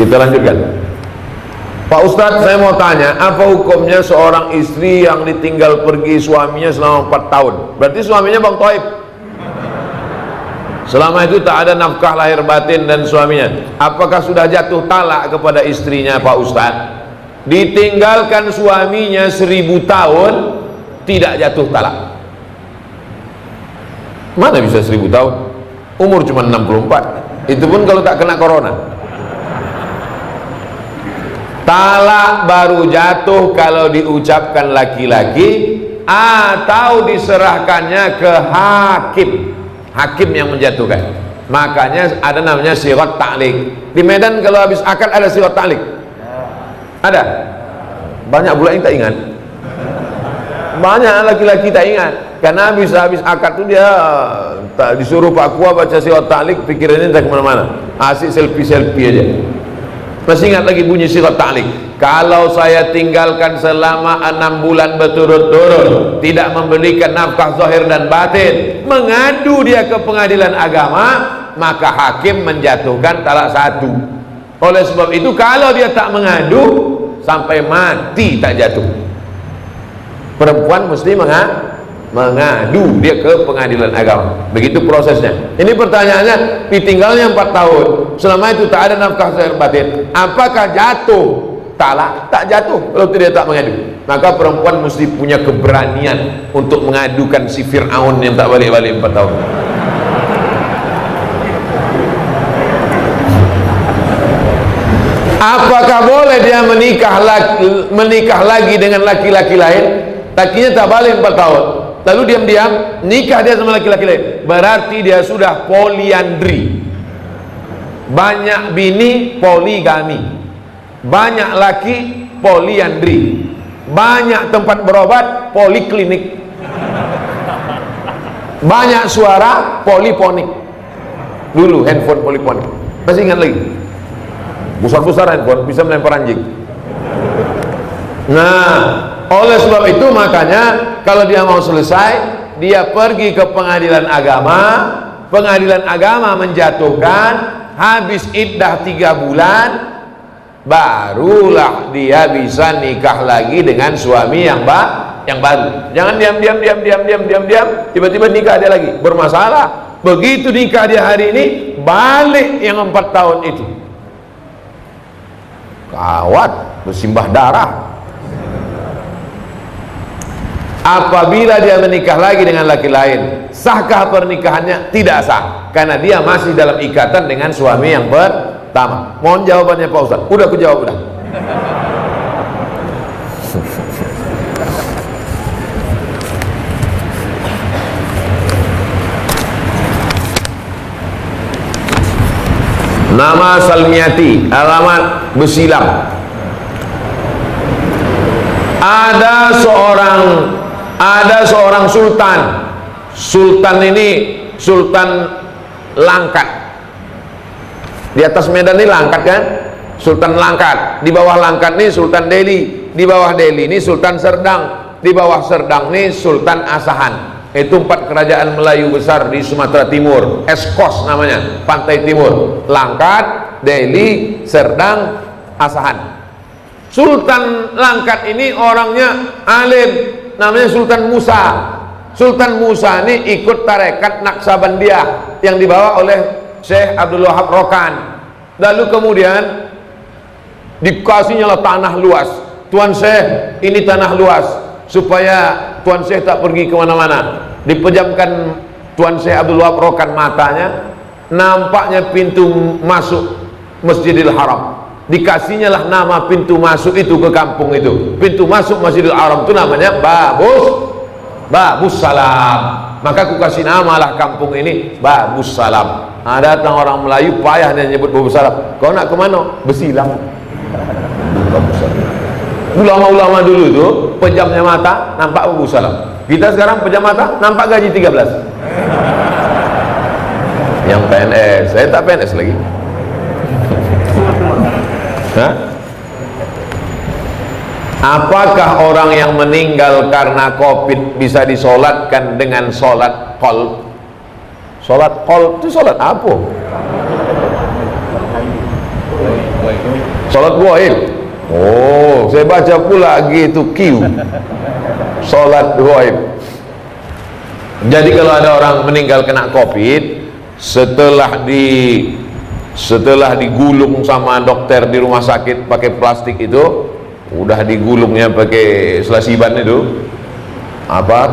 Kita lanjutkan. Pak Ustadz, saya mau tanya, apa hukumnya seorang istri yang ditinggal pergi suaminya selama 4 tahun? Berarti suaminya Bang Toib. Selama itu tak ada nafkah lahir batin dan suaminya. Apakah sudah jatuh talak kepada istrinya Pak Ustadz? Ditinggalkan suaminya 1000 tahun, tidak jatuh talak. Mana bisa 1000 tahun? Umur cuma 64. Itu pun kalau tak kena corona. Talak baru jatuh kalau diucapkan laki-laki atau diserahkannya ke hakim. Hakim yang menjatuhkan. Makanya ada namanya sirat ta'liq. Di Medan kalau habis akad ada sirat ta'liq. Ada? Banyak pula yang tak ingat. Banyak laki-laki tak ingat. Karena habis akad tu dia tak disuruh Pak Kua baca sirat ta'liq, pikirannya tak kemana-mana. Asik selfie-selfie aja. Masih ingat lagi bunyi sirat ta'liq. Kalau saya tinggalkan selama 6 bulan berturut-turut, tidak memberikan nafkah zahir dan batin, mengadu dia ke pengadilan agama, maka hakim menjatuhkan talak 1. Oleh sebab itu kalau dia tak mengadu, sampai mati tak jatuh. Perempuan mesti mengadu dia ke pengadilan agama. Begitu prosesnya. Ini pertanyaannya, ditinggalnya 4 tahun, selama itu tak ada nafkah zahir batin, apakah jatuh talak? Tak jatuh kalau tidak tak mengadu. Maka perempuan mesti punya keberanian untuk mengadukan si Fir'aun yang tak balik-balik 4 tahun. Apakah boleh dia menikah lagi dengan laki-laki lain? Lakinya tak balik 4 tahun, lalu diam-diam nikah dia sama laki-laki lain, berarti dia sudah poliandri. Banyak bini, poligami. Banyak laki, poliandri. Banyak tempat berobat, poliklinik. Banyak suara, poliponik. Dulu handphone poliponik. Masih ingat lagi? Besar-besar handphone, bisa melempar anjing. Nah, oleh sebab itu makanya kalau dia mau selesai, dia pergi ke pengadilan agama. Pengadilan agama menjatuhkan, habis iddah 3 bulan, barulah dia bisa nikah lagi dengan suami yang baru. Jangan diam, tiba-tiba nikah dia lagi, bermasalah. Begitu nikah dia hari ini, balik yang 4 tahun itu. Kawat, bersimbah darah. Apabila dia menikah lagi dengan laki lain, sahkah pernikahannya? Tidak sah, karena dia masih dalam ikatan dengan suami yang pertama. Mohon jawabannya Pak Ustaz. Udah aku jawab udah. Nama Salmiati, alamat Besilam. Ada seorang sultan. Sultan ini Sultan Langkat. Di atas Medan ini Langkat kan? Sultan Langkat. Di bawah Langkat ini Sultan Delhi. Di bawah Delhi ini Sultan Serdang. Di bawah Serdang ini Sultan Asahan. Itu 4 kerajaan Melayu besar di Sumatera Timur. Eskos namanya, pantai timur. Langkat, Delhi, Serdang, Asahan. Sultan Langkat ini orangnya alim, namanya Sultan Musa. Sultan Musa ini ikut tarekat Naqsabandiyah yang dibawa oleh Syekh Abdul Wahab Rokan. Lalu kemudian dikasihnya lah tanah luas. Tuan Syekh, ini tanah luas, supaya Tuan Syekh tak pergi kemana-mana. Dipejamkan Tuan Syekh Abdul Wahab Rokan matanya, nampaknya pintu masuk Masjidil Haram. Dikasihnya lah nama pintu masuk itu ke kampung itu. Pintu masuk Masjidil Haram itu namanya Babus Salam. Maka aku kasih nama lah kampung ini Babus Salam. Ada datang orang Melayu payah dia nyebut Babus Salam. Kau nak kemana? Besilam. Babus Salam. Ulama-ulama dulu itu pejamnya mata nampak Babus Salam. Kita sekarang pejam mata nampak gaji 13. Yang PNS, saya tak PNS lagi. Hah? Apakah orang yang meninggal karena COVID bisa disolatkan dengan solat qalb? Solat qalb itu solat apa? Salat ghaib. Oh, saya baca pula gitu Q. Salat ghaib. Jadi kalau ada orang meninggal kena Covid, setelah digulung sama dokter di rumah sakit pakai plastik itu, udah digulungnya pakai selasiban itu,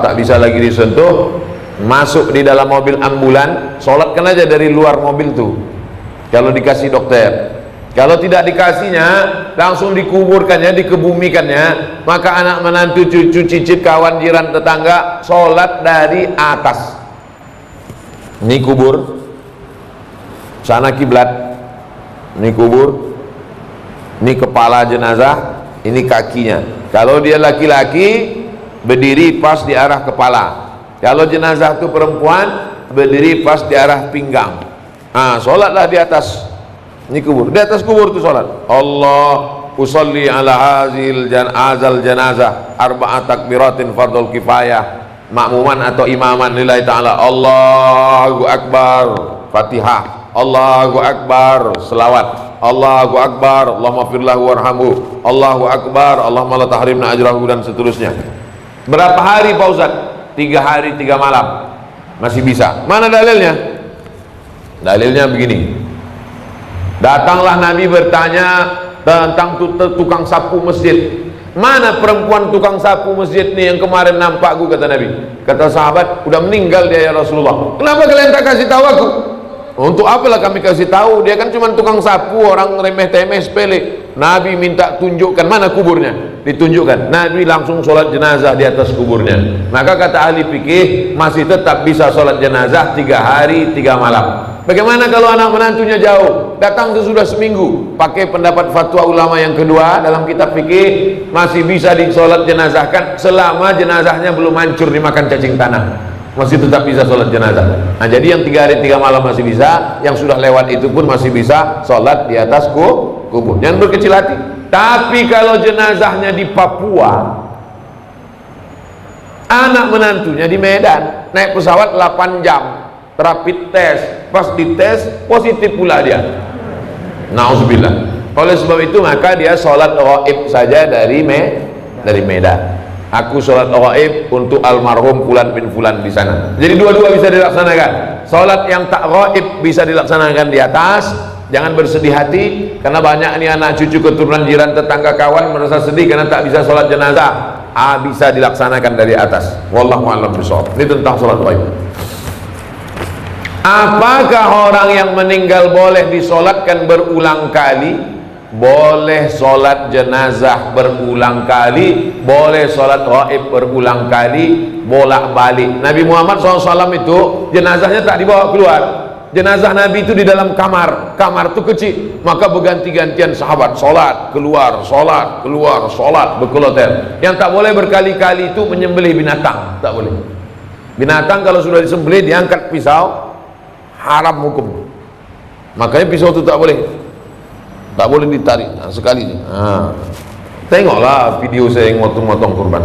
tak bisa lagi disentuh, masuk di dalam mobil ambulan, sholatkan aja dari luar mobil tuh kalau dikasih dokter. Kalau tidak dikasihnya, langsung dikuburkannya, dikebumikannya, maka anak menantu, cucu, cicit, kawan, jiran, tetangga sholat dari atas. Ini kubur, sana kiblat, ini kubur, ini kepala jenazah, ini kakinya. Kalau dia laki-laki, berdiri pas di arah kepala. Kalau jenazah itu perempuan, berdiri pas di arah pinggang. Sholatlah di atas. Ini kubur, di atas kubur itu sholat. Allah usolli ala hazil janazah arba'at takbiratin fardul kifayah, makmuman atau imaman lillahi ta'ala. Allahu akbar, Fatihah. Allahu akbar, selawat. Allahu akbar, Allahumma firlahu warhamhu. Allahu akbar, Allahumma la tahrimna ajrahu, dan seterusnya. Berapa hari Pak Ustaz? 3 hari 3 malam. Masih bisa. Mana dalilnya? Dalilnya begini. Datanglah Nabi bertanya tentang tukang sapu masjid. Mana perempuan tukang sapu masjid nih yang kemarin nampak aku, kata Nabi. Kata sahabat, udah meninggal dia ya Rasulullah. Kenapa kalian tak kasih tahu aku? Untuk apalah kami kasih tahu? Dia kan cuma tukang sapu, orang remeh-temeh, sepele. Nabi minta tunjukkan mana kuburnya. Ditunjukkan. Nabi langsung sholat jenazah di atas kuburnya. Maka kata ahli fikih, masih tetap bisa sholat jenazah 3 hari 3 malam. Bagaimana kalau anak menantunya jauh, datang sesudah seminggu? Pakai pendapat fatwa ulama yang kedua dalam kitab fikih, masih bisa disolat jenazahkan selama jenazahnya belum hancur dimakan cacing tanah, masih tetap bisa sholat jenazah. Nah, jadi yang 3 hari 3 malam masih bisa, yang sudah lewat itu pun masih bisa sholat di atas kubur. Jangan berkecil hati. Tapi kalau jenazahnya di Papua, anak menantunya di Medan, naik pesawat 8 jam, rapid test, pas dites positif pula dia. Nauzubillah. Oleh sebab itu maka dia sholat ghaib saja dari Medan. Aku sholat ghaib untuk almarhum Fulan bin Fulan di sana. Jadi dua-dua bisa dilaksanakan. Sholat yang tak ghaib bisa dilaksanakan di atas. Jangan bersedih hati karena banyak ini anak cucu keturunan jiran tetangga kawan merasa sedih karena tak bisa sholat jenazah. Bisa dilaksanakan dari atas. Wallahu a'lam bishawab. Ini tentang sholat ghaib. Apakah orang yang meninggal boleh disolatkan berulang kali? Boleh solat jenazah berulang kali, boleh solat ghaib berulang kali, bolak-balik. Nabi Muhammad SAW itu jenazahnya tak dibawa keluar. Jenazah Nabi itu di dalam kamar itu kecil, maka berganti-gantian sahabat solat keluar, berkeloter. Yang tak boleh berkali-kali itu menyembelih binatang, tak boleh. Binatang kalau sudah disembelih diangkat pisau, haram hukum. Makanya pisau itu tak boleh ditarik. Nah, sekali. Tengoklah video saya yang motong-motong kurban.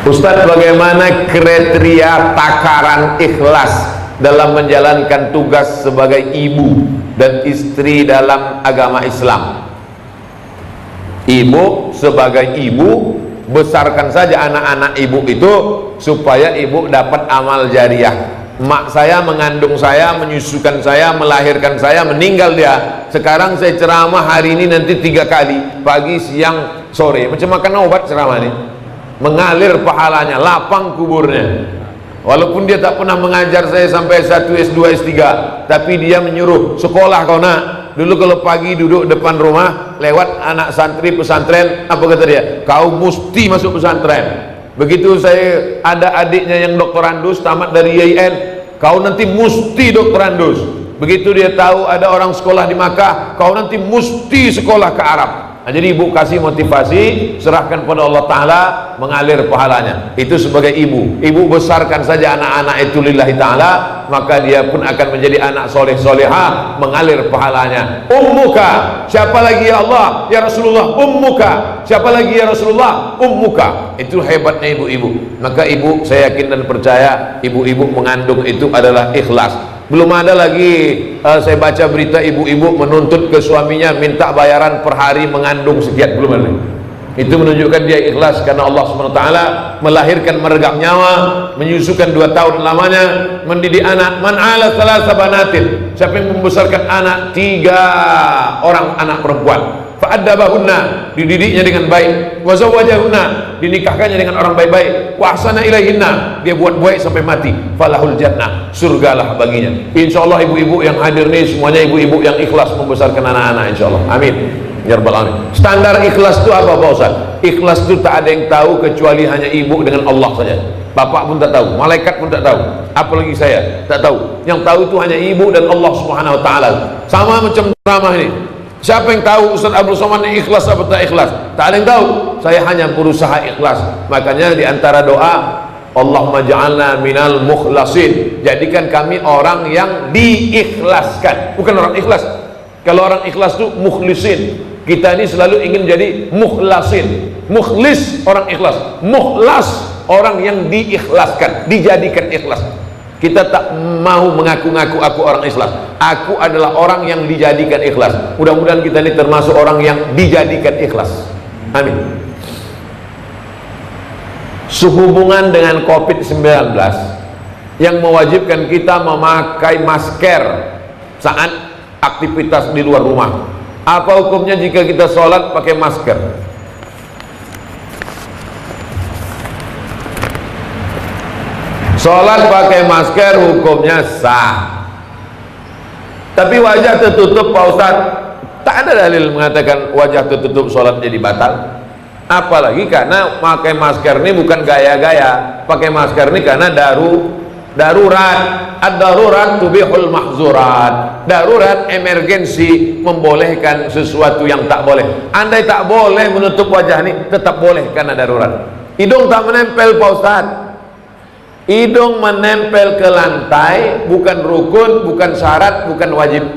Ustaz, bagaimana kriteria takaran ikhlas dalam menjalankan tugas sebagai ibu dan istri dalam agama Islam? Ibu sebagai ibu, besarkan saja anak-anak ibu itu supaya ibu dapat amal jariah. Mak saya mengandung saya, menyusukan saya, melahirkan saya, meninggal dia. Sekarang saya ceramah hari ini nanti 3 kali, pagi, siang, sore. Macam makan obat ceramah ini. Mengalir pahalanya, lapang kuburnya. Walaupun dia tak pernah mengajar saya sampai S1, S2, S3, tapi dia menyuruh, sekolah kau nak. Dulu kalau pagi duduk depan rumah, lewat anak santri pesantren, apa kata dia? Kau mesti masuk pesantren. Begitu saya ada adiknya yang doktorandus tamat dari IAIN, kau nanti mesti doktorandus. Begitu dia tahu ada orang sekolah di Makkah, kau nanti mesti sekolah ke Arab. Jadi ibu kasih motivasi, serahkan pada Allah Ta'ala, mengalir pahalanya. Itu sebagai ibu. Ibu besarkan saja anak-anak itu lillahi ta'ala, maka dia pun akan menjadi anak soleh soleha, mengalir pahalanya. Ummuka, siapa lagi ya Allah? Ya Rasulullah, ummuka. Siapa lagi ya Rasulullah? Ummuka. Itu hebatnya ibu-ibu. Maka ibu, saya yakin dan percaya, ibu-ibu mengandung itu adalah ikhlas. Belum ada lagi saya baca berita ibu-ibu menuntut ke suaminya minta bayaran per hari mengandung sekian, belum ada. Itu menunjukkan dia ikhlas karena Allah SWT melahirkan meregang nyawa, menyusukan 2 tahun lamanya, mendidik anak. Man ala thalatha banatin, siapa yang membesarkan anak 3 orang anak perempuan, fa'addabahunna, dididiknya dengan baik, wa zawwajahunna, dinikahkannya dengan orang baik-baik, wa ahsana ilaihinna, dia buat baik sampai mati, falahul jannah, surgalah baginya. Insyaallah ibu-ibu yang hadir nih semuanya ibu-ibu yang ikhlas membesarkan anak-anak, insyaallah. Amin ya rabbal alamin. Standar ikhlas itu apa Pak Ustaz? Ikhlas itu tak ada yang tahu kecuali hanya ibu dengan Allah saja. Bapak pun tak tahu, malaikat pun tak tahu, apalagi saya tak tahu. Yang tahu itu hanya ibu dan Allah Subhanahu wa taala. Sama macam drama ini. Siapa yang tahu Ustaz Abdul Somad ini ikhlas atau tak ikhlas? Tak ada yang tahu. Saya hanya berusaha ikhlas. Makanya di antara doa, Allahumma ja'alna minal mukhlasin, jadikan kami orang yang diikhlaskan, bukan orang ikhlas. Kalau orang ikhlas itu mukhlisin. Kita ini selalu ingin jadi mukhlasin. Mukhlis orang ikhlas, mukhlas orang yang diikhlaskan, dijadikan ikhlas. Kita tak mau mengaku-ngaku aku orang ikhlas. Aku adalah orang yang dijadikan ikhlas. Mudah-mudahan kita ini termasuk orang yang dijadikan ikhlas. Amin. Sehubungan dengan COVID-19 yang mewajibkan kita memakai masker saat aktivitas di luar rumah. Apa hukumnya jika kita sholat pakai masker? Sholat pakai masker hukumnya sah, tapi wajah tertutup Pak Ustaz, tak ada dalil mengatakan wajah tertutup sholat jadi batal. Apalagi karena pakai masker ini bukan gaya-gaya, pakai masker ini karena darurat. Ad-darurat tubihul mahzurat. Darurat, emergensi, membolehkan sesuatu yang tak boleh. Andai tak boleh menutup wajah ini, tetap boleh karena darurat. Hidung tak menempel Pak Ustaz. Hidung menempel ke lantai bukan rukun, bukan syarat, bukan wajib.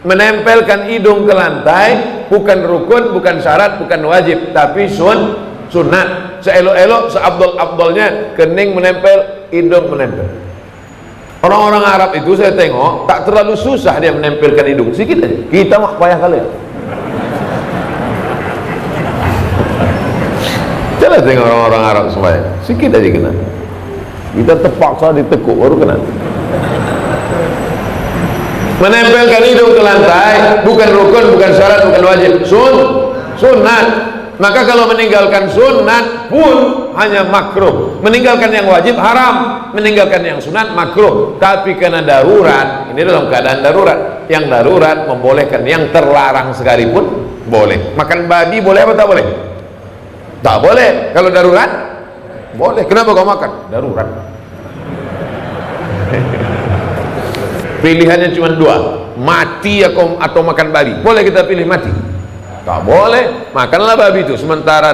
Menempelkan hidung ke lantai bukan rukun, bukan syarat, bukan wajib, tapi sunat. Seelok-elok, seabdol-abdolnya kening menempel, hidung menempel. Orang-orang Arab itu saya tengok tak terlalu susah dia menempelkan hidung, sikit aja. Kita mah payah kali. Jangan tengok orang-orang Arab sembahyang, sikit aja kena. Kita terpaksa ditekuk baru kena. Menempelkan hidung ke lantai bukan rukun, bukan syarat, bukan wajib, sunat. Maka kalau meninggalkan sunat pun hanya makruh. Meninggalkan yang wajib haram, meninggalkan yang sunat makruh. Tapi karena darurat, ini dalam keadaan darurat, yang darurat membolehkan, yang terlarang sekalipun boleh. Makan babi boleh apa tak boleh? Tak boleh. Kalau darurat boleh. Kenapa kau makan? Darurat. Pilihannya cuma 2, mati atau makan babi. Boleh kita pilih mati? Tak boleh. Makanlah babi itu sementara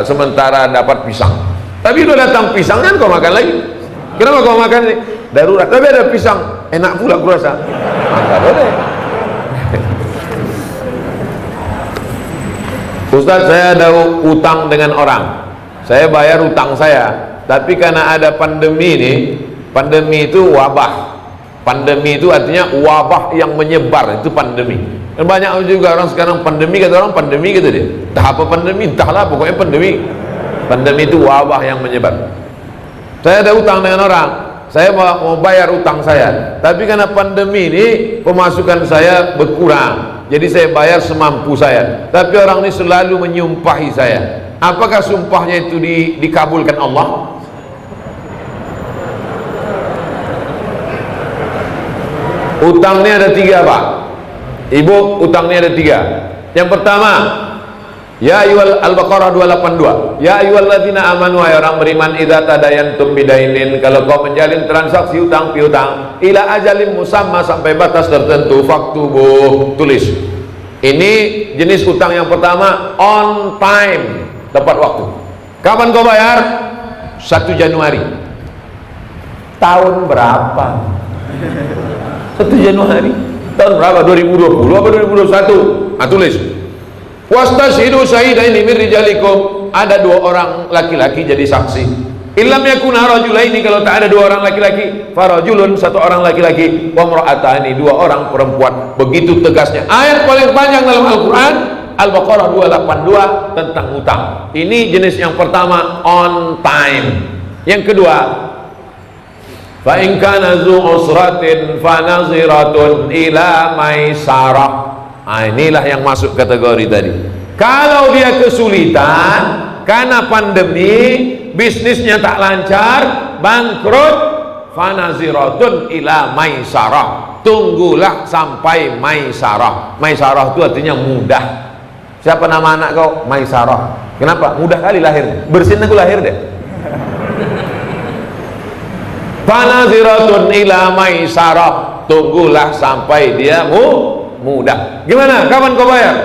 sementara dapat pisang. Tapi udah datang pisang kan kau makan lagi. Kenapa kau makan ini? Darurat. Tapi ada pisang, enak pula kurasa. Maka boleh. Ustaz, saya ada utang dengan orang. Saya bayar utang saya. Tapi karena ada pandemi ini, pandemi itu wabah. Pandemi itu artinya wabah yang menyebar, itu pandemi. Dan banyak juga orang sekarang pandemi, kata orang pandemi gitu dia. Entah apa pandemi, entahlah pokoknya pandemi. Pandemi itu wabah yang menyebar. Saya ada utang dengan orang, saya mau bayar utang saya. Tapi karena pandemi ini pemasukan saya berkurang, jadi saya bayar semampu saya. Tapi orang ini selalu menyumpahi saya. Apakah sumpahnya itu dikabulkan Allah? Utangnya ada 3 Pak Ibu, utangnya ada 3. Yang pertama, ya ayyuhal Al-Baqarah 282. Ya ayyuhalladzina amanu, wahai orang beriman, idza tadayantum bidainin, kalau kau menjalin transaksi utang piutang, ila ajalin musamma, sampai batas tertentu, faktubuh, tulis. Ini jenis utang yang pertama, on time, tepat waktu. Kapan kau bayar? 1 Januari. Tahun berapa? 1 Januari. Tahun berapa? 2020 apa 2021? Tulis. Wastashidu syahidaini min rijalikum. Ada 2 orang laki-laki jadi saksi. Illam yakuna rajulaini, kalau tak ada 2 orang laki-laki, farajulun, 1 orang laki-laki, wa imra'atani, 2 orang perempuan. Begitu tegasnya. Ayat paling panjang dalam Al-Qur'an, Al-Baqarah 282 tentang hutang. Ini jenis yang pertama, on time. Yang kedua, fa in kana zu usratin fa naziratun ila maisarah. Inilah yang masuk kategori tadi. Kalau dia kesulitan karena pandemi, bisnisnya tak lancar, bangkrut, fanaziratun ila maisarah, tunggulah sampai maisarah. Maisarah itu artinya mudah. Siapa nama anak kau? Maisarah. Kenapa? Mudah kali lahirnya. Bersin aku lahir deh. Fanaziratun ila maisarah, tunggulah sampai dia mudah. Gimana? Kapan kau bayar?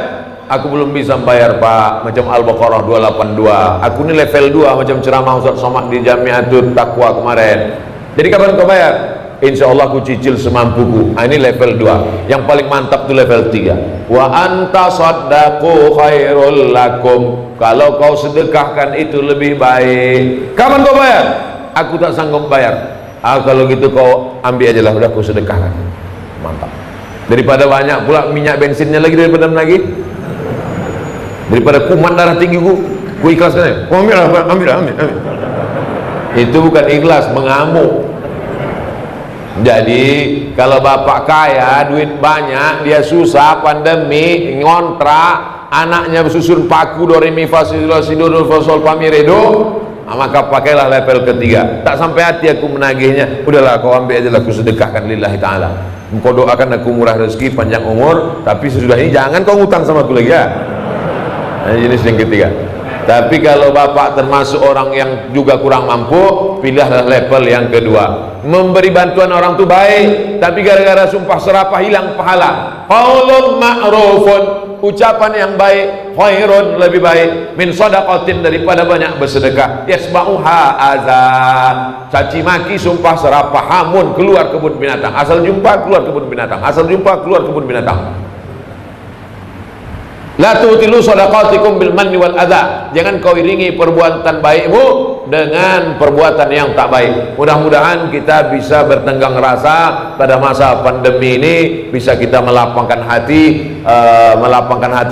Aku belum bisa bayar Pak, macam Al-Baqarah 282. Aku ini level 2 macam ceramah Ustaz Somad di Jamiatul Taqwa kemarin. Jadi kapan kau bayar? Insya Allah aku cicil semampuku. Ini level 2. Yang paling mantap itu level 3. Wa anta saddaqu khairul lakum. Kalau kau sedekahkan itu lebih baik. Kapan kau bayar? Aku tak sanggup bayar. Kalau gitu kau ambil aja lah, udah aku sedekahkan. Mantap. Daripada banyak pula minyak bensinnya lagi, daripada lagi, daripada kuman darah tinggi ku ikhlaskan ya. Ambil. Itu bukan ikhlas, mengamuk. Jadi kalau bapak kaya, duit banyak, dia susah, pandemi, ngontrak, anaknya susun paku do re mi fa si do sol fa mi re do, maka pakailah level ketiga. Tak sampai hati aku menagihnya, udahlah kau ambil aja lah, aku sedekahkan lillahi ta'ala. Kau doakan aku murah rezeki, panjang umur, tapi sesudah ini jangan kau ngutang sama aku lagi ya. Nah, jenis yang ketiga. Tapi kalau bapak termasuk orang yang juga kurang mampu, pilihlah level yang kedua. Memberi bantuan orang itu baik, tapi gara-gara sumpah serapah hilang pahala. Qaulun ma'rufun, ucapan yang baik, khairun, lebih baik, min shadaqatin, daripada banyak bersedekah. Yasba'uha azan, caci maki, sumpah serapah, hamun, keluar kebun binatang. Asal jumpa keluar kebun binatang, asal jumpa keluar kebun binatang. La tu'tilu shadaqatikum bil manni wal adha. Jangan kau iringi perbuatan baikmu dengan perbuatan yang tak baik. Mudah-mudahan kita bisa bertenggang rasa pada masa pandemi ini, bisa kita melapangkan hati,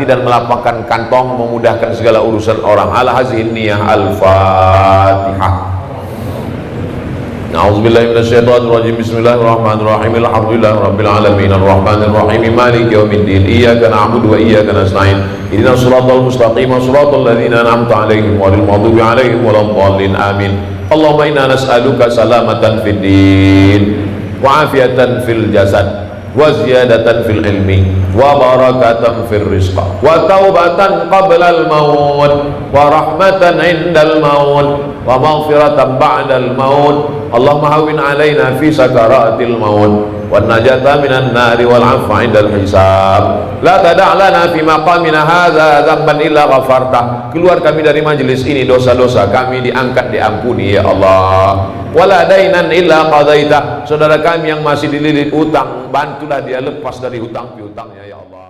dan melapangkan kantong, memudahkan segala urusan orang. Ala hazihin niyah. Al-Fatihah. A'udzubillahi minasyaitonir rajim. Bismillahirrahmanirrahim. Alhamdulillahirabbil alamin arrahmanir rahim maliki yaumiddin. Iyyaka na'budu wa iyyaka nasta'in. Ihdinas siratal mustaqim, siratal ladzina an'amta 'alaihim ghairil maghdubi 'alaihim waladdallin. Amin. Allahumma inna nas'aluka salamatan fid din wa afiatan fil jasad wa ziyadatan fil ilmi wa barakatan fil rizq wa taubatan qabla al maut wa rahmatan indal maut wa maghfiratan ba'dal maut. Allahumma hawwin alaina fi sakaratil maut wan najata minan nari wal 'afwa 'indal hisab. La tada' lana fi maqamina hadza dzamban illa ghafartah. Keluar kami dari majelis ini, dosa-dosa kami diangkat, diampuni ya Allah. Wala dainan illa qadaita. Saudara kami yang masih dililit utang, bantulah dia lepas dari hutang piutangnya ya Allah.